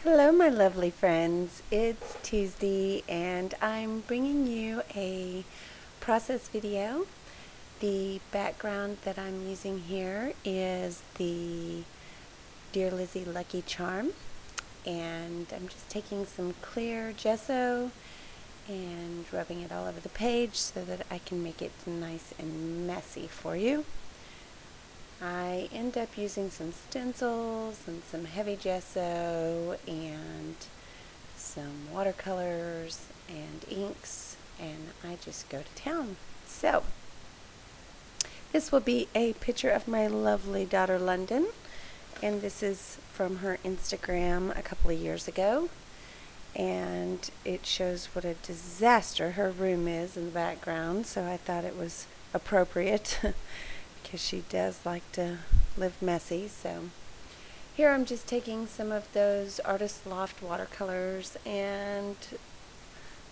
Hello, my lovely friends. It's Tuesday, and I'm bringing you a process video. The background that I'm using here is the Dear Lizzie Lucky Charm, and I'm just taking some clear gesso and rubbing it all over the page so that I can make it nice and messy for you. I end up using some stencils and some heavy gesso and some watercolors and inks, and I just go to town. So this will be a picture of my lovely daughter London, and this is from her Instagram a couple of years ago, and it shows what a disaster her room is in the background, so I thought it was appropriate because she does like to live messy. So here I'm just taking some of those Artist Loft watercolors and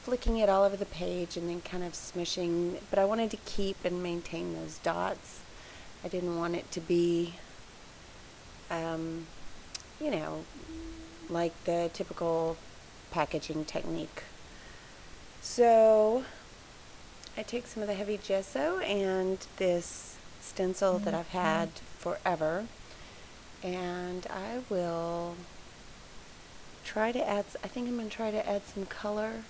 flicking it all over the page and then kind of smushing, but I wanted to keep and maintain those dots. I didn't want it to be, you know, like the typical packaging technique. So I take some of the heavy gesso and this stencil that I've had forever, and I will try to add, I think I'm going to try to add some color.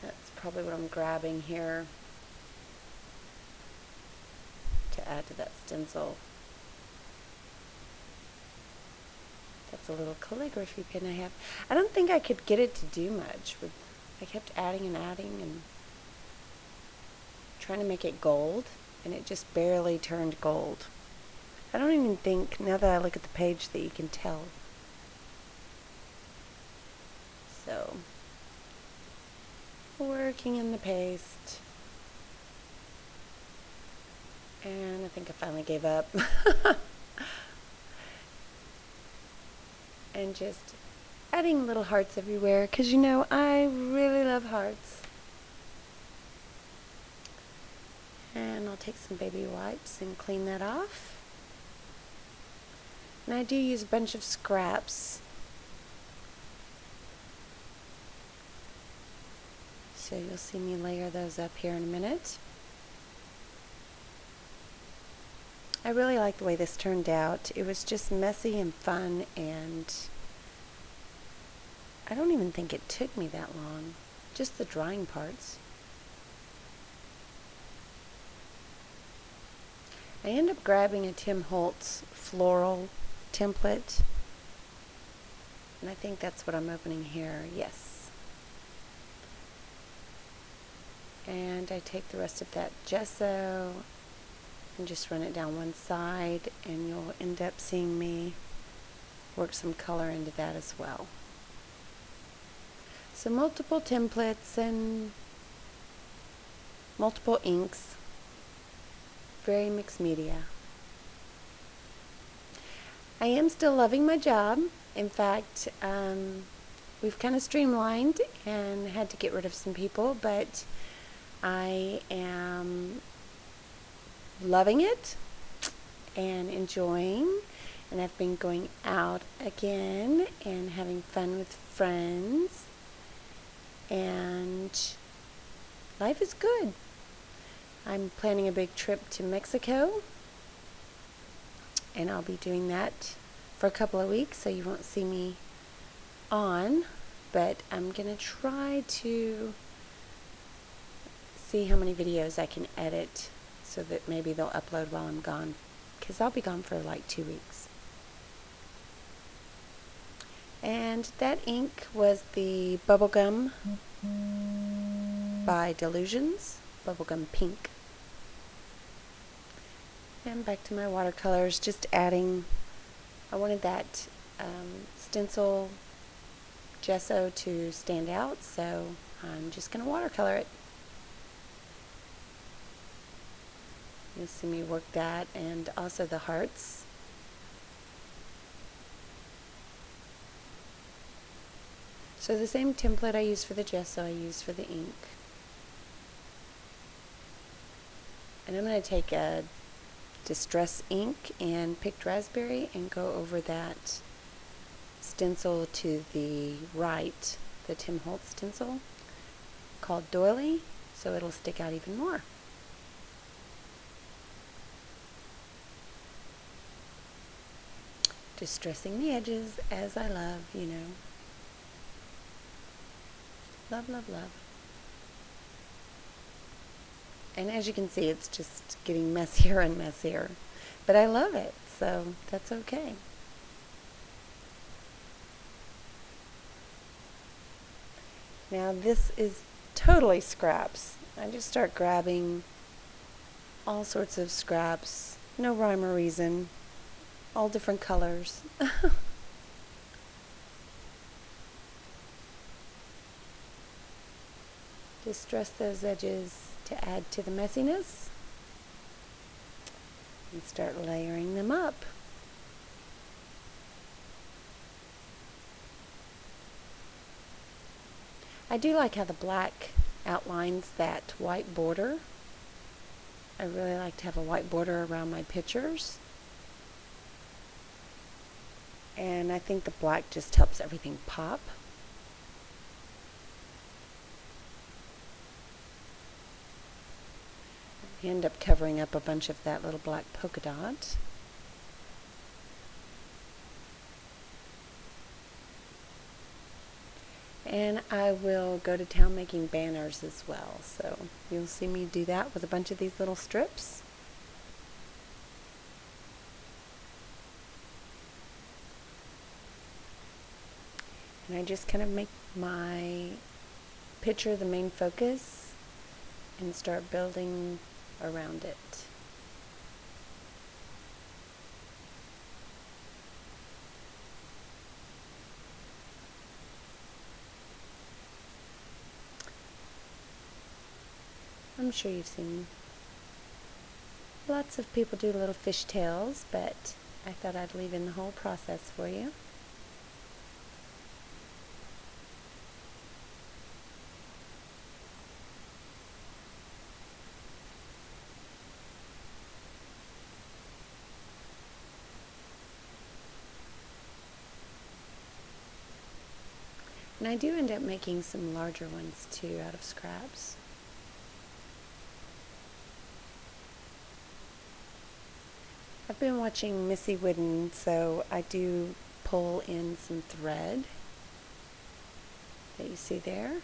That's probably what I'm grabbing here to add to that stencil. That's a little calligraphy pen I have. I don't think I could get it to do much. I kept adding and adding and trying to make it gold, and it just barely turned gold. I don't even think, now that I look at the page, that you can tell. So, working in the paste. And I think I finally gave up. And just adding little hearts everywhere, because you know, I really love hearts. And I'll take some baby wipes and clean that off. And I do use a bunch of scraps. So you'll see me layer those up here in a minute. I really like the way this turned out. It was just messy and fun, and I don't even think it took me that long. Just the drying parts. I end up grabbing a Tim Holtz floral template, and I think that's what I'm opening here. Yes. And I take the rest of that gesso and just run it down one side, and you'll end up seeing me work some color into that as well. So multiple templates and multiple inks. Very mixed media. I am still loving my job. In fact, we've kind of streamlined and had to get rid of some people, but I am loving it and enjoying, and I've been going out again and having fun with friends, and life is good. I'm planning a big trip to Mexico, and I'll be doing that for a couple of weeks, so you won't see me on, but I'm going to try to see how many videos I can edit so that maybe they'll upload while I'm gone, because I'll be gone for like 2 weeks. And that ink was the Bubblegum by Delusions, Bubblegum Pink. And back to my watercolors, just adding, I wanted that stencil gesso to stand out, so I'm just going to watercolor it. You'll see me work that, and also the hearts. So the same template I use for the gesso, I use for the ink. And I'm going to take a Distress ink and picked raspberry and go over that stencil to the right, the Tim Holtz stencil called Doily, so it'll stick out even more. Distressing the edges, as I love, you know. Love, love, love. And as you can see, it's just getting messier and messier. But I love it, so that's okay. Now this is totally scraps. I just start grabbing all sorts of scraps, no rhyme or reason, all different colors. Distress those edges to add to the messiness and start layering them up. I do like how the black outlines that white border. I really like to have a white border around my pictures. And I think the black just helps everything pop. I end up covering up a bunch of that little black polka dot. And I will go to town making banners as well. So you'll see me do that with a bunch of these little strips. And I just kind of make my picture the main focus and start building around it. I'm sure you've seen lots of people do little fishtails, but I thought I'd leave in the whole process for you. And I do end up making some larger ones too out of scraps. I've been watching Missy Wooden, so I do pull in some thread that you see there.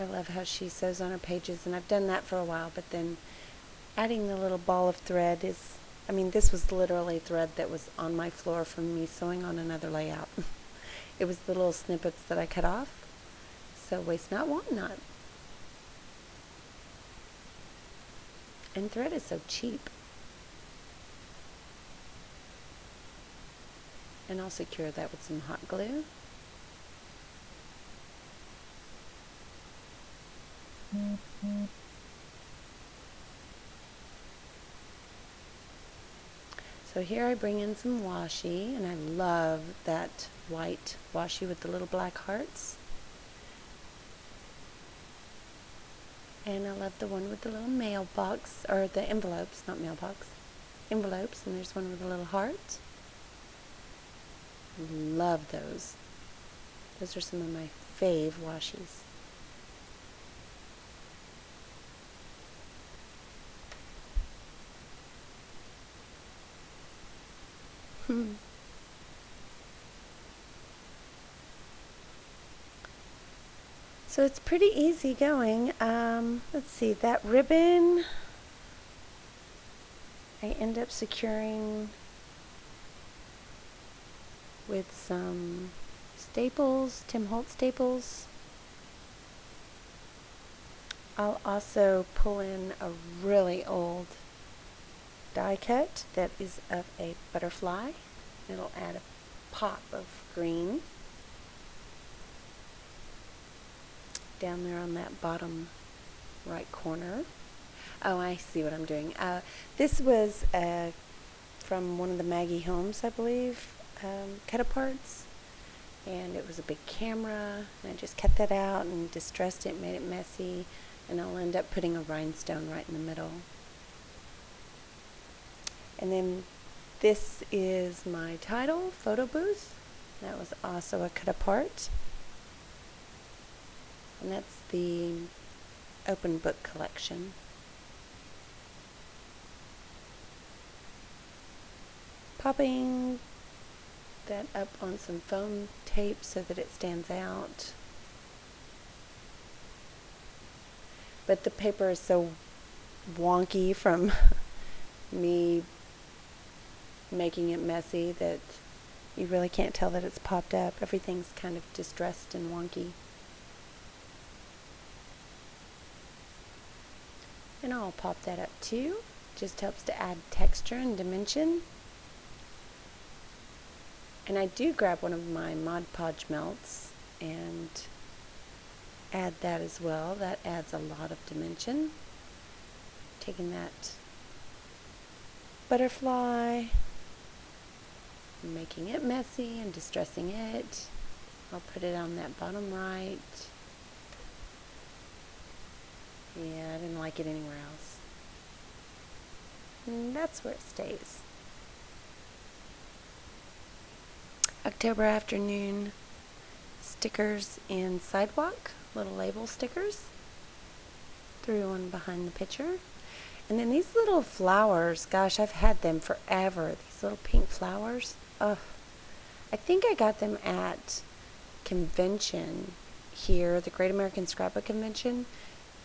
I love how she sews on her pages, and I've done that for a while, but then adding the little ball of thread is, I mean, this was literally thread that was on my floor from me sewing on another layout. It was the little snippets that I cut off, so waste not, want not. And thread is so cheap. And I'll secure that with some hot glue. So here I bring in some washi, and I love that white washi with the little black hearts. And I love the one with the little mailbox, or the envelopes, not mailbox, envelopes, and there's one with a little heart. Love those. Those are some of my fave washis. So it's pretty easy going. Let's see, that ribbon I end up securing with some staples, Tim Holtz staples. I'll also pull in a really old die cut that is of a butterfly. It'll add a pop of green down there on that bottom right corner. Oh, I see what I'm doing. This was from one of the Maggie Holmes, I believe, cut-aparts, and it was a big camera, and I just cut that out and distressed it, made it messy, and I'll end up putting a rhinestone right in the middle. And then This is my title, Photobooth. That was also a cut apart. And that's the open book collection. Popping that up on some foam tape so that it stands out. But the paper is so wonky from me making it messy that you really can't tell that it's popped up. Everything's kind of distressed and wonky. And I'll pop that up too. Just helps to add texture and dimension. And I do grab one of my Mod Podge melts and add that as well. That adds a lot of dimension. Taking that butterfly, making it messy and distressing it. I'll put it on that bottom right. Yeah, I didn't like it anywhere else. And that's where it stays. October afternoon stickers in Sidewalk, little label stickers. Threw one behind the picture. And then these little flowers, gosh, I've had them forever. These little pink flowers. Oh, I think I got them at convention here, the Great American Scrapbook Convention.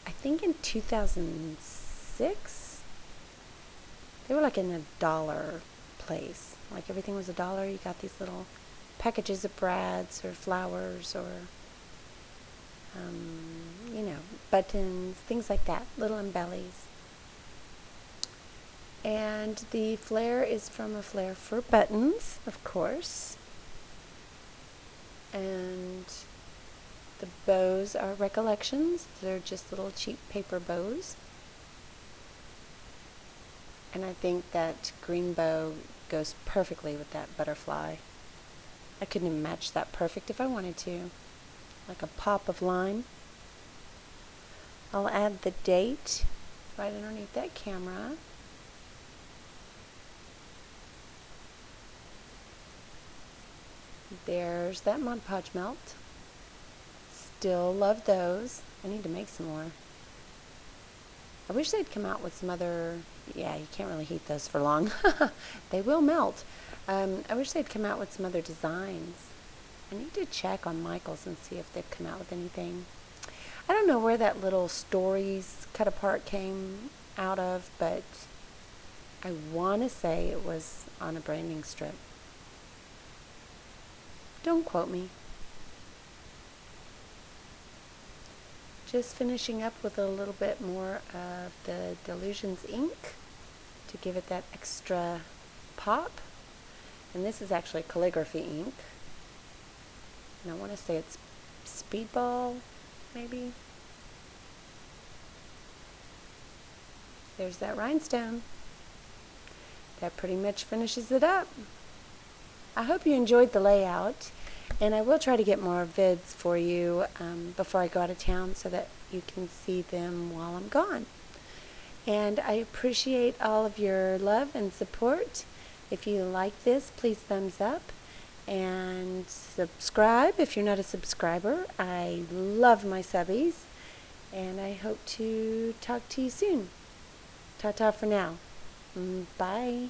I think in 2006. They were like in a dollar place. Like everything was $1. You got these little packages of brads or flowers or, buttons, things like that, little embellies. And the flare is from a Flare for Buttons, of course. And the bows are Recollections. They're just little cheap paper bows. And I think that green bow goes perfectly with that butterfly. I couldn't even match that perfect if I wanted to. Like a pop of lime. I'll add the date right underneath that camera. There's that Mod Podge melt. Still love those. I need to make some more. I wish they'd come out with some other, yeah, you can't really heat those for long. They will melt. I wish they'd come out with some other designs. I need to check on Michael's and see if they've come out with anything. I don't know where that little stories cut apart came out of, but I want to say it was on a branding strip. Don't quote me. Just finishing up with a little bit more of the Delusions ink to give it that extra pop. And this is actually calligraphy ink. And I want to say it's Speedball, maybe. There's that rhinestone. That pretty much finishes it up. I hope you enjoyed the layout, and I will try to get more vids for you before I go out of town so that you can see them while I'm gone. And I appreciate all of your love and support. If you like this, please thumbs up and subscribe if you're not a subscriber. I love my subbies, and I hope to talk to you soon. Ta-ta for now. Bye.